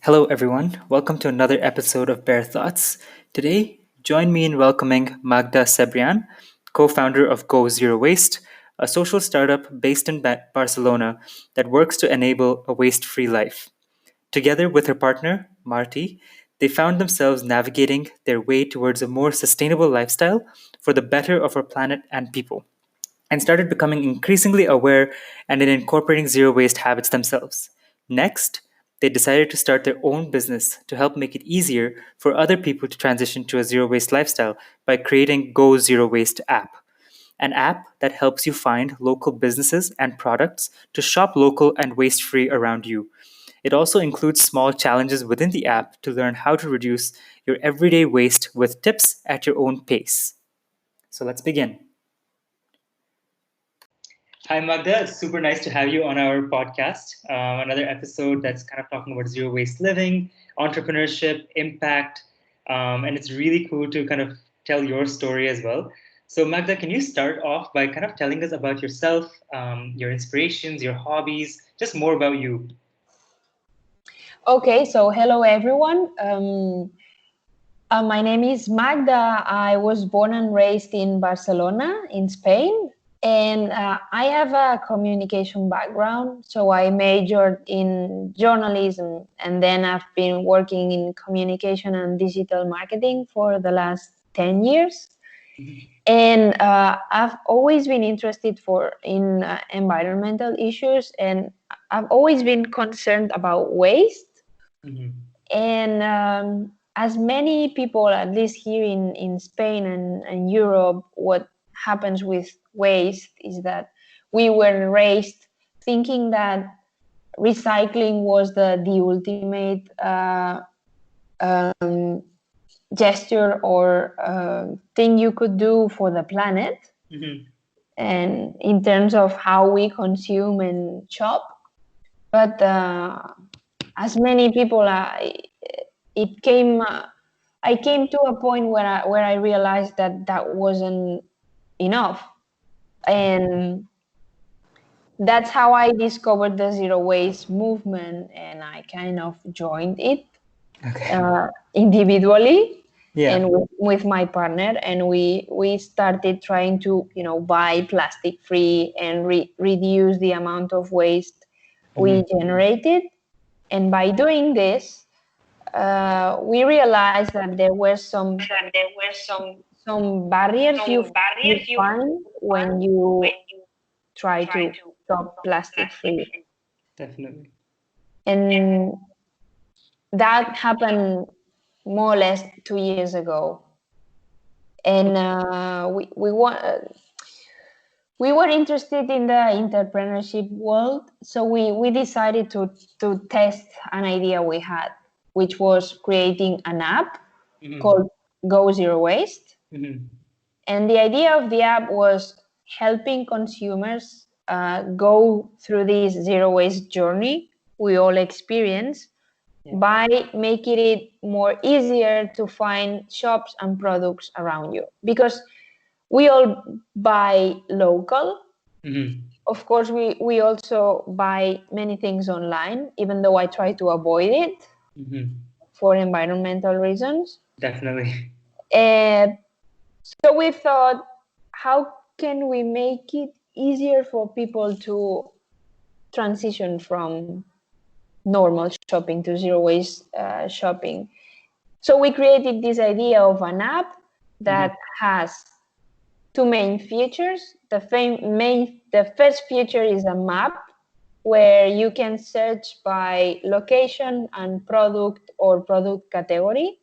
Hello, everyone. Welcome to another episode of Bare Thoughts. Today, join me in welcoming Magda Cebrian, co founder of GoZeroWaste, a social startup based in Barcelona that works to enable a waste free life. Together with her partner, Martí, they found themselves navigating their way towards a more sustainable lifestyle for the better of our planet and people, and started becoming increasingly aware and in incorporating zero waste habits themselves. Next, they decided to start their own business to help make it easier for other people to transition to a zero waste lifestyle by creating GoZeroWaste App, an app that helps you find local businesses and products to shop local and waste free around you. It also includes small challenges within the app to learn how to reduce your everyday waste with tips at your own pace. So let's begin. Hi, Magda. It's super nice to have you on our podcast. Another episode that's kind of talking about zero waste living, entrepreneurship, impact. And it's really cool to kind of tell your story as well. So, Magda, can you start off by kind of telling us about yourself, your inspirations, your hobbies, just more about you? Okay, so hello everyone. My name is Magda. I was born and raised in Barcelona, in Spain, and I have a communication background. So I majored in journalism, and then I've been working in communication and digital marketing for the last 10 years. And I've always been interested in environmental issues, and I've always been concerned about waste. And as many people, at least here in Spain and Europe, what happens with waste is that we were raised thinking that recycling was the ultimate gesture or thing you could do for the planet. And in terms of how we consume and shop. But as many people, I came to a point where I realized that wasn't enough, and that's how I discovered the zero waste movement, and I kind of joined it individually. Yeah. And with my partner, and we started trying to buy plastic free and reduce the amount of waste we generated. And by doing this, we realized that there were some barriers you find when you try to stop plastic free. Definitely. And that happened more or less 2 years ago. And we were interested in the entrepreneurship world, so we decided to test an idea we had, which was creating an app called GoZeroWaste. And the idea of the app was helping consumers go through this zero waste journey we all experience by making it more easier to find shops and products around you, because we all buy local. Of course, we also buy many things online, even though I try to avoid it for environmental reasons. Definitely. So we thought, how can we make it easier for people to transition from normal shopping to zero waste shopping? So we created this idea of an app that has two main features. The first feature is a map where you can search by location and product or product category.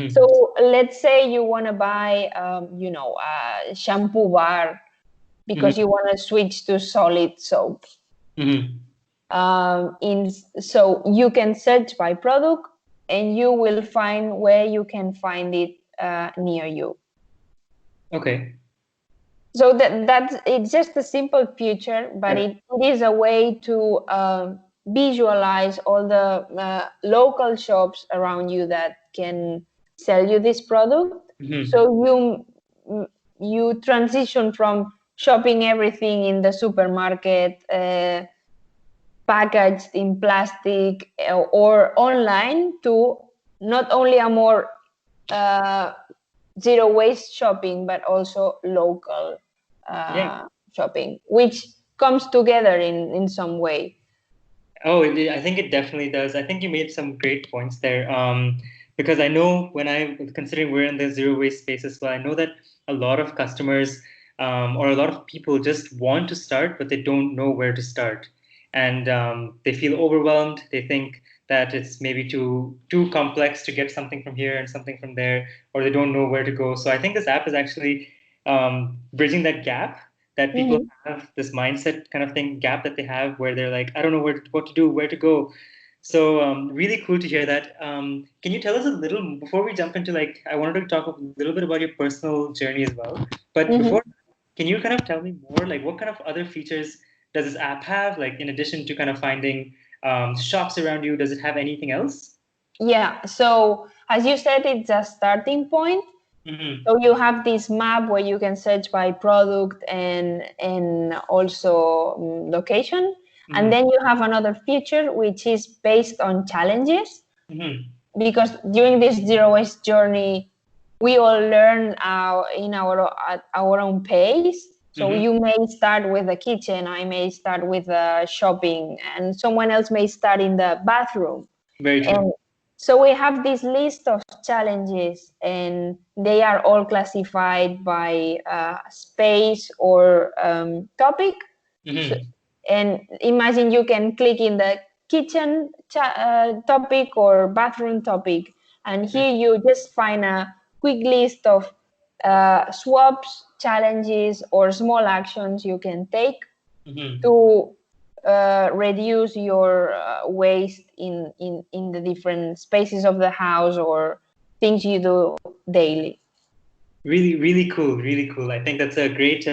So let's say you want to buy, a shampoo bar because you want to switch to solid soap. So you can search by product, and you will find where you can find it near you. Okay. So that's it's just a simple feature, but it is a way to visualize all the local shops around you that can sell you this product. So you transition from shopping everything in the supermarket packaged in plastic or online to not only a more uh, zero waste shopping, but also local Yeah. shopping, which comes together in some way. Oh, I think it definitely does. I think you made some great points there. Because I know when considering we're in the zero waste space as well, I know that a lot of customers or a lot of people just want to start, but they don't know where to start, and they feel overwhelmed. They think that it's maybe too complex to get something from here and something from there, or they don't know where to go. So I think this app is actually bridging that gap that people Mhm. have, this mindset kind of thing gap that they have where they're like, I don't know what to do, where to go. So really cool to hear that. Can you tell us a little before we jump into, like, I wanted to talk a little bit about your personal journey as well. But Mhm. before, can you kind of tell me more, like what kind of other features does this app have? Like in addition to kind of finding shops around you, does it have anything else? Yeah. So as you said, it's a starting point. Mm-hmm. So you have this map where you can search by product and also location, and Mm-hmm. then you have another feature which is based on challenges, Mm-hmm. because during this zero waste journey we all learn in at our own pace. So Mm-hmm. you may start with the kitchen, I may start with the shopping, and someone else may start in the bathroom. Very true. And so we have this list of challenges, and they are all classified by space or topic. So, Mm-hmm. and imagine you can click in the kitchen topic or bathroom topic, and here you just find a quick list of swaps, challenges, or small actions you can take Mm-hmm. to reduce your waste in the different spaces of the house or things you do daily. Really, really cool, really cool. I think that's a great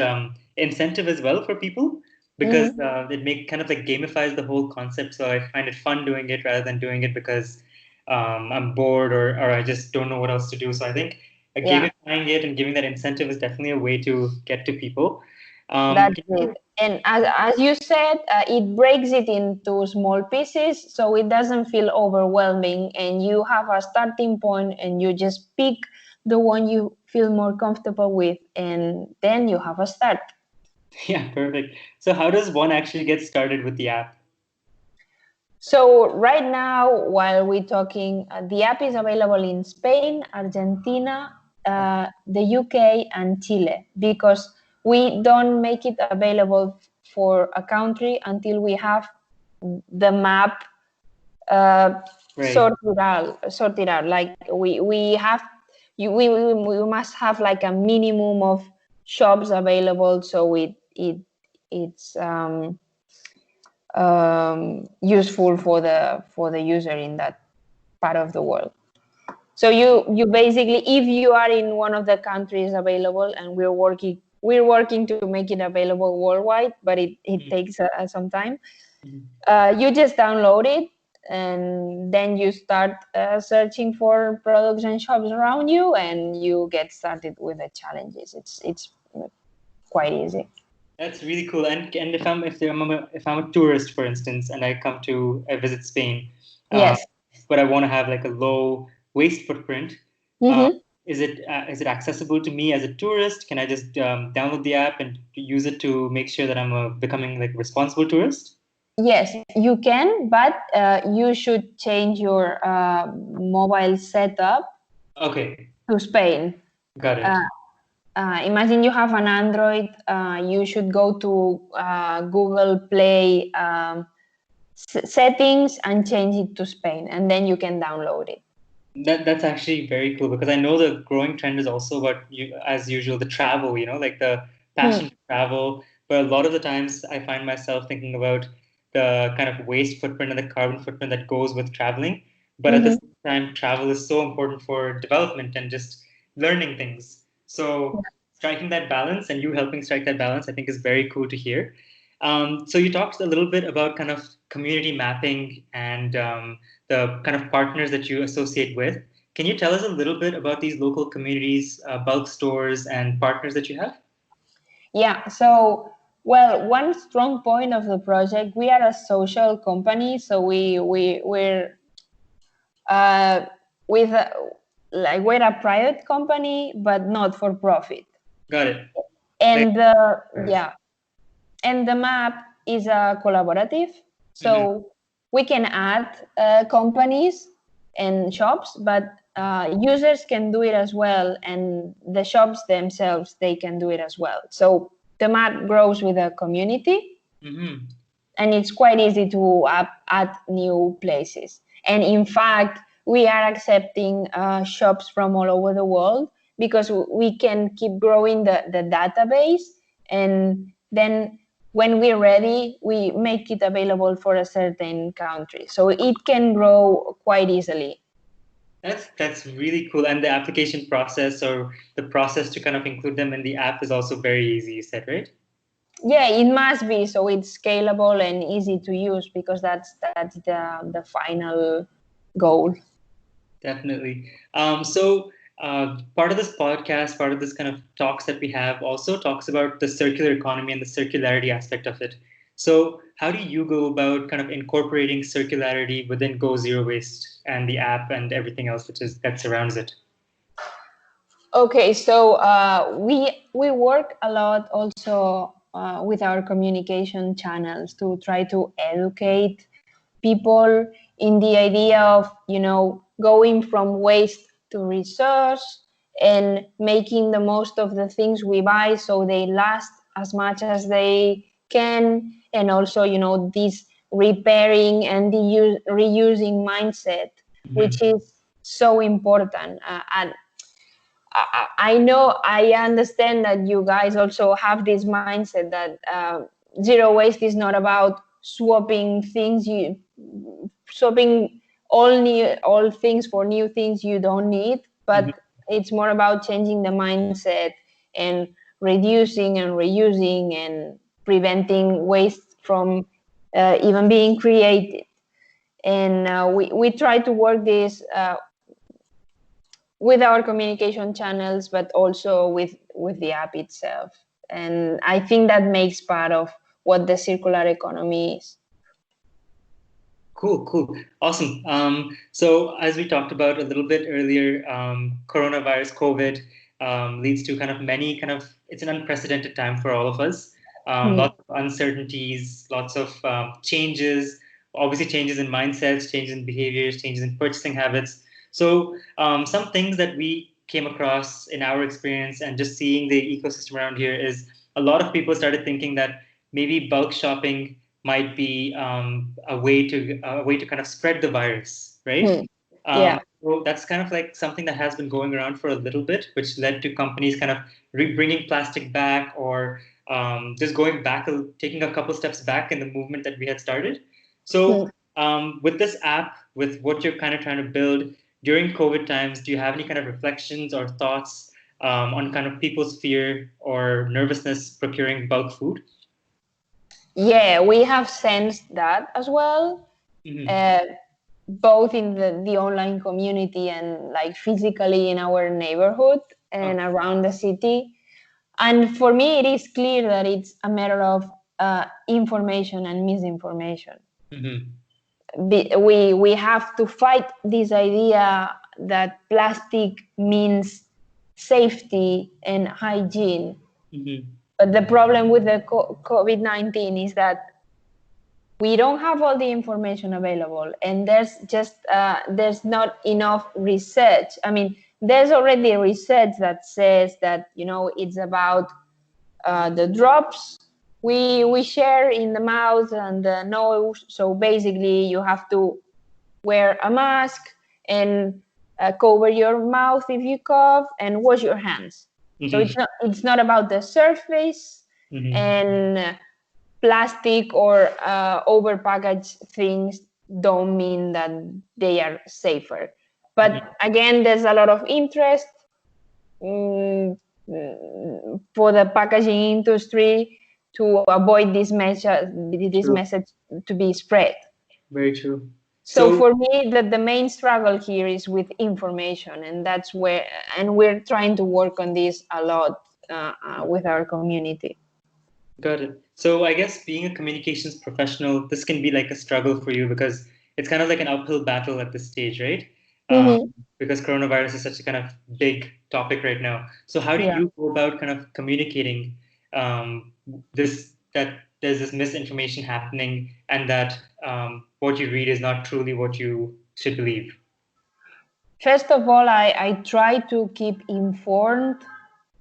incentive as well for people because Hmm. it make kind of like gamifies the whole concept. So I find it fun doing it rather than doing it because I'm bored or I just don't know what else to do. So I think Yeah, gamifying it and giving that incentive is definitely a way to get to people. that's Can it. you, And as you said, it breaks it into small pieces so it doesn't feel overwhelming, and you have a starting point and you just pick the one you feel more comfortable with, and then you have a start. yeah, perfect. So how does one actually get started with the app? So right now, while we're talking, the app is available in Spain, Argentina, the UK, and Chile, because we don't make it available for a country until we have the map uh, Right. sorted out. Like we have, we must have like a minimum of shops available, so it's useful for the user in that part of the world. So you basically, if you are in one of the countries available, and we're working to make it available worldwide, but it Mhm. takes some time. Mhm. You just download it, and then you start searching for products and shops around you, and you get started with the challenges. It's quite easy. That's really cool. And if I'm a tourist, for instance, and I come to visit Spain, uh, Yes. but I want to have like a low waste footprint, uh, Mm-hmm. is it accessible to me as a tourist? Can I just download the app and use it to make sure that I'm becoming like responsible tourist? Yes, you can, but you should change your mobile setup Okay, to Spain. got it. Uh, Imagine you have an Android. You should go to Google Play settings and change it to Spain, and then you can download it. That's actually very cool because I know the growing trend is also about you, as usual, the travel, like the Hmm. passion to travel. But a lot of the times I find myself thinking about the kind of waste footprint and the carbon footprint that goes with traveling. But at the Mm-hmm. same time, travel is so important for development and just learning things. So striking that balance and you helping strike that balance, I think is very cool to hear. So you talked a little bit about kind of community mapping and the kind of partners that you associate with. Can you tell us a little bit about these local communities, bulk stores, and partners that you have? Yeah. So Well, one strong point of the project, we are a social company, so we're uh, with a, like we're a private company, but not for profit. Got it. Like, And yeah, and the map is a collaborative, mhm. so we can add companies and shops, but users can do it as well, and the shops themselves, they can do it as well. So the map grows with a community, Mhm. and it's quite easy to add new places. And in fact, we are accepting shops from all over the world because we can keep growing the database, and then when we're ready, we make it available for a certain country. So it can grow quite easily. That's really cool. And the application process or the process to kind of include them in the app is also very easy, you said, right? Yeah, it must be, so it's scalable and easy to use, because that's the final goal. Definitely. Part of this podcast, part of this kind of talks that we have also talks about the circular economy and the circularity aspect of it. So, how do you go about kind of incorporating circularity within Go Zero Waste and the app and everything else that surrounds it? Okay, so we work a lot also with our communication channels to try to educate people in the idea of, going from waste to resource, and making the most of the things we buy so they last as much as they can, and also, this repairing and the reusing mindset, Mm-hmm. which is so important. And I know, I understand that you guys also have this mindset that zero waste is not about swapping all things for new things you don't need, Mm-hmm. but it's more about changing the mindset and reducing and reusing and preventing waste from even being created. And we try to work this with our communication channels, but also with the app itself. And I think that makes part of what the circular economy is. Cool, cool, awesome. So as we talked about a little bit earlier, coronavirus, COVID, leads to kind of many kind of it's an unprecedented time for all of us. Hmm. Lots of uncertainties, lots of changes, obviously changes in mindsets, changes in behaviors, changes in purchasing habits. So some things that we came across in our experience and just seeing the ecosystem around here is a lot of people started thinking that maybe bulk shopping might be a way to kind of spread the virus, right? Hmm. Yeah. So that's kind of like something that has been going around for a little bit, which led to companies kind of bringing plastic back or just going back, taking a couple steps back in the movement that we had started. Hmm. So with this app, with what you're kind of trying to build during COVID times, do you have any kind of reflections or thoughts on kind of people's fear or nervousness procuring bulk food? Yeah, we have sensed that as well, Mm-hmm. uh, both in the online community and like physically in our neighborhood and around the city. And for me, it is clear that it's a matter of information and misinformation. Mm-hmm. We have to fight this idea that plastic means safety and hygiene. Mm-hmm. But the problem with the COVID-19 is that we don't have all the information available, and there's not enough research. I mean, there's already research that says that, it's about the drops we share in the mouth and the nose. So basically, you have to wear a mask and cover your mouth if you cough and wash your hands. So Mm-hmm. it's not about the surface, Mm-hmm. and plastic or overpackaged things don't mean that they are safer. Mm-hmm. But again, there's a lot of interest mm, for the packaging industry to avoid this True. message to be spread. Very true. So So for me, the main struggle here is with information, and that's where, and we're trying to work on this a lot with our community. got it. So I guess being a communications professional, this can be like a struggle for you because it's kind of like an uphill battle at this stage, right? Um, Mm-hmm. because coronavirus is such a kind of big topic right now. So how do Yeah. you go about kind of communicating this that there's this misinformation happening and that what you read is not truly what you should believe? First of all, I try to keep informed,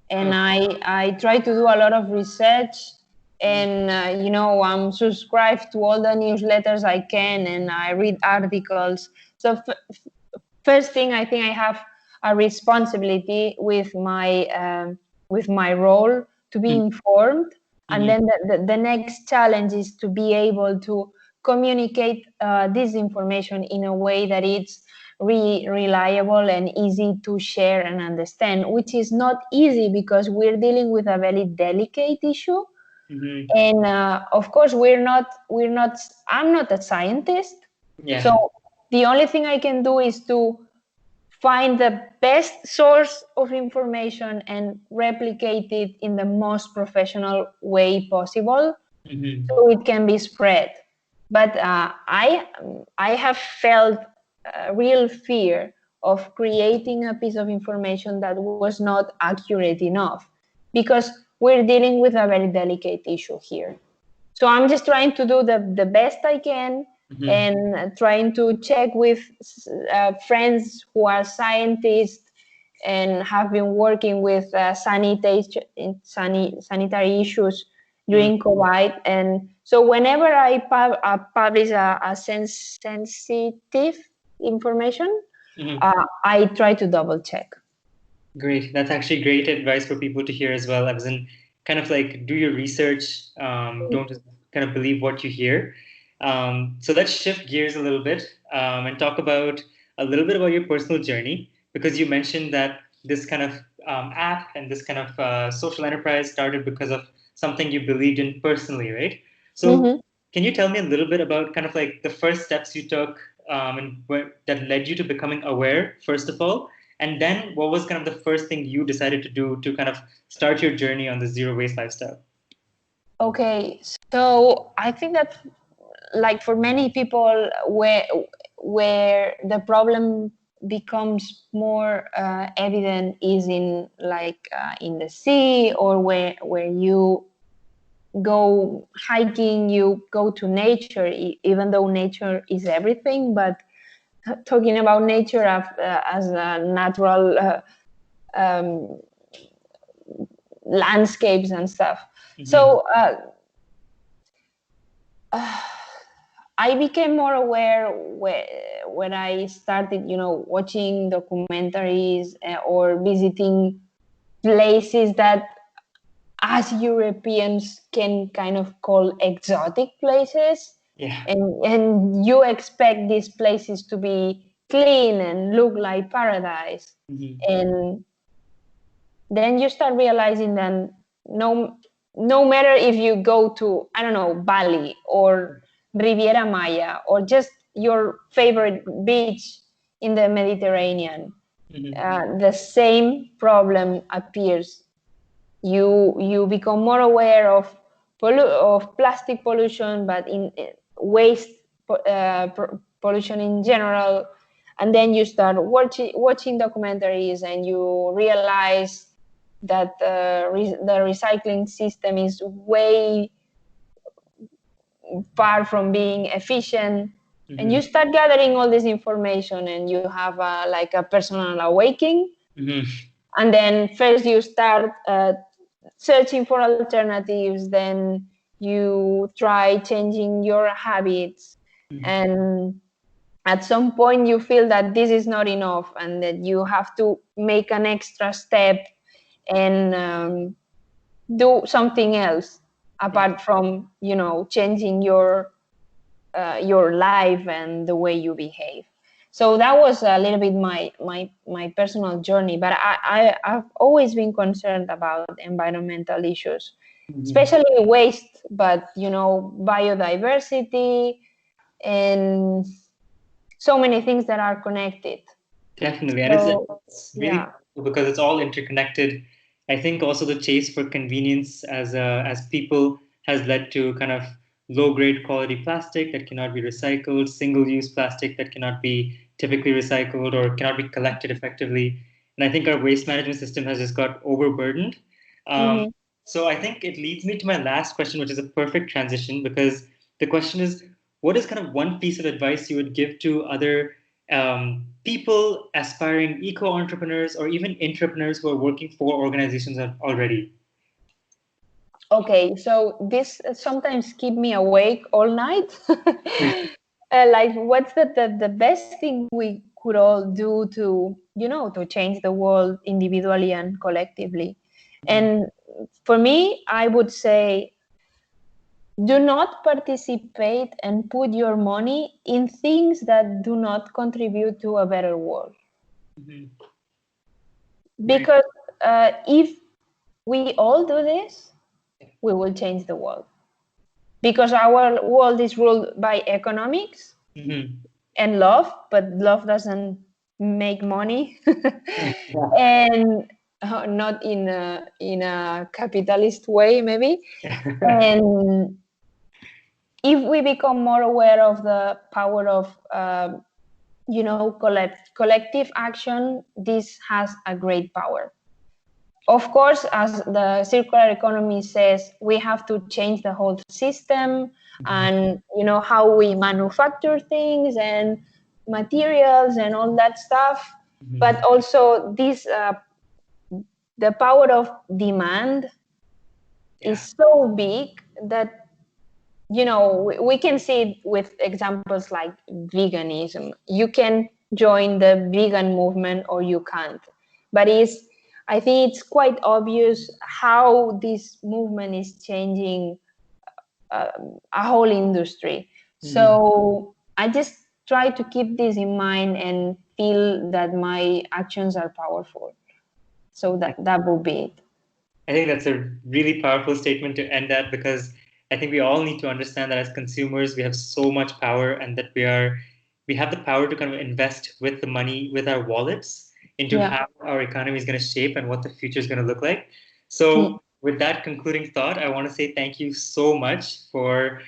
and Oh, I try to do a lot of research, mm, and I'm subscribed to all the newsletters I can, and I read articles. So first thing, I think I have a responsibility with my role to be mm, informed, and mhm, then the next challenge is to be able to communicate this information in a way that it's reliable and easy to share and understand, which is not easy because we're dealing with a very delicate issue. mhm. And of course, we're not. I'm not a scientist, Yeah. so the only thing I can do is to find the best source of information and replicate it in the most professional way possible Mhm. so it can be spread. But I have felt a real fear of creating a piece of information that was not accurate enough because we're dealing with a very delicate issue here. So I'm just trying to do the best I can, Mhm. and trying to check with friends who are scientists and have been working with sanitary issues Mm, during COVID. And so whenever I publish a sensitive information, mhm. I try to double check. Great. That's actually great advice for people to hear as well. As in, kind of like do your research. Don't just kind of believe what you hear. So let's shift gears a little bit and talk about a little bit about your personal journey because you mentioned that this kind of app and this kind of social enterprise started because of something you believed in personally, right? So Mm-hmm. can you tell me a little bit about kind of like the first steps you took and that led you to becoming aware, first of all? And then what was kind of the first thing you decided to do to kind of start your journey on the zero waste lifestyle? Okay, so I think that like for many people where the problem becomes more evident is in like in the sea, or where you go hiking, you go to nature, even though nature is everything. But talking about nature as a natural um, landscapes and stuff. Mm-hmm. So I became more aware when I started, watching documentaries or visiting places that us Europeans can kind of call exotic places. Yeah. And you expect these places to be clean and look like paradise. Mm-hmm. And then you start realizing that no no matter if you go to, I don't know, Bali or Riviera Maya or just your favorite beach in the Mediterranean, Mm-hmm. the same problem appears. You become more aware of of plastic pollution, but in waste pollution in general. And then you start watching documentaries, and you realize that the recycling system is way far from being efficient. And Mm-hmm. you start gathering all this information, and you have like a personal awakening. Mm-hmm. And then first you start searching for alternatives, then you try changing your habits, and at some point you feel that this is not enough and that you have to make an extra step and do something else Yeah. apart from changing your life and the way you behave. So that was a little bit my personal journey. But I've always been concerned about environmental issues, Mm-hmm. especially waste, but biodiversity and so many things that are connected. Definitely, and So it's really yeah. cool because it's all interconnected. I think also the chase for convenience as people has led to kind of low grade quality plastic that cannot be recycled, single use plastic that cannot be typically recycled or cannot be collected effectively. And I think our waste management system has just got overburdened. Um, Mhm. so I think it leads me to my last question, which is a perfect transition because the question is, what is kind of one piece of advice you would give to other people, aspiring eco entrepreneurs, or even entrepreneurs who are working for organizations already? Okay, so this sometimes keep me awake all night. Like, what's the best thing we could all do to, to change the world individually and collectively? And for me, I would say, do not participate and put your money in things that do not contribute to a better world. Mhm. Very. Because if we all do this, we will change the world. Because our world is ruled by economics Mhm. and love, but love doesn't make money, Yeah. and not in a capitalist way, maybe. And if we become more aware of the power of collective action, this has a great power. Of course, as the circular economy says, we have to change the whole system, and how we manufacture things and materials and all that stuff. Mhm. But also, this the power of demand Yeah. is so big that we can see it with examples like veganism. You can join the vegan movement or you can't, but I think it's quite obvious how this movement is changing uh, a whole industry. Mhm. So I just try to keep this in mind and feel that my actions are powerful. So that will be it. I think that's a really powerful statement to end at because I think we all need to understand that as consumers we have so much power and that we have the power to kind of invest with the money with our wallets into Yeah. how our economy is going to shape and what the future is going to look like. Mm. So with that concluding thought, I want to say thank you so much for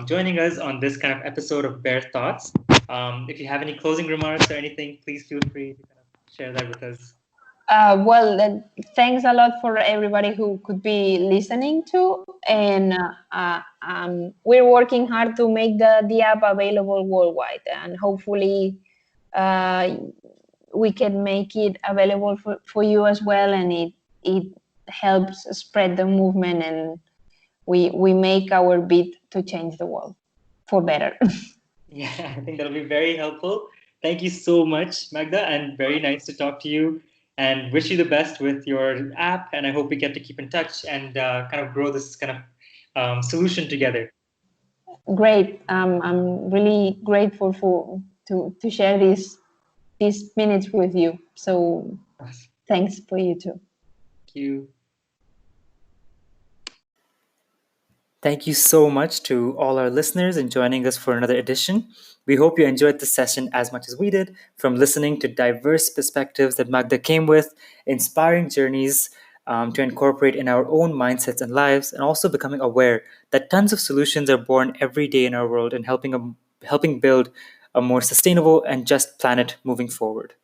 joining us on this kind of episode of Bare Thoughts. If you have any closing remarks or anything, please feel free to kind of share that with us. Well, thanks a lot for everybody who could be listening to, and we're working hard to make the app available worldwide, and hopefully uh, we can make it available for you as well, and it helps spread the movement, and we make our bit to change the world for better. Yeah, I think that'll be very helpful. Thank you so much, Magda, and very nice to talk to you. And wish you the best with your app. And I hope we get to keep in touch and kind of grow this kind of solution together. Great. I'm really grateful to share these minutes with you. So Awesome. thanks for you too. Thank you. Thank you so much to all our listeners in joining us for another edition. We hope you enjoyed this session as much as we did, from listening to diverse perspectives that Magda came with, inspiring journeys to incorporate in our own mindsets and lives, and also becoming aware that tons of solutions are born every day in our world and helping build a more sustainable and just planet moving forward.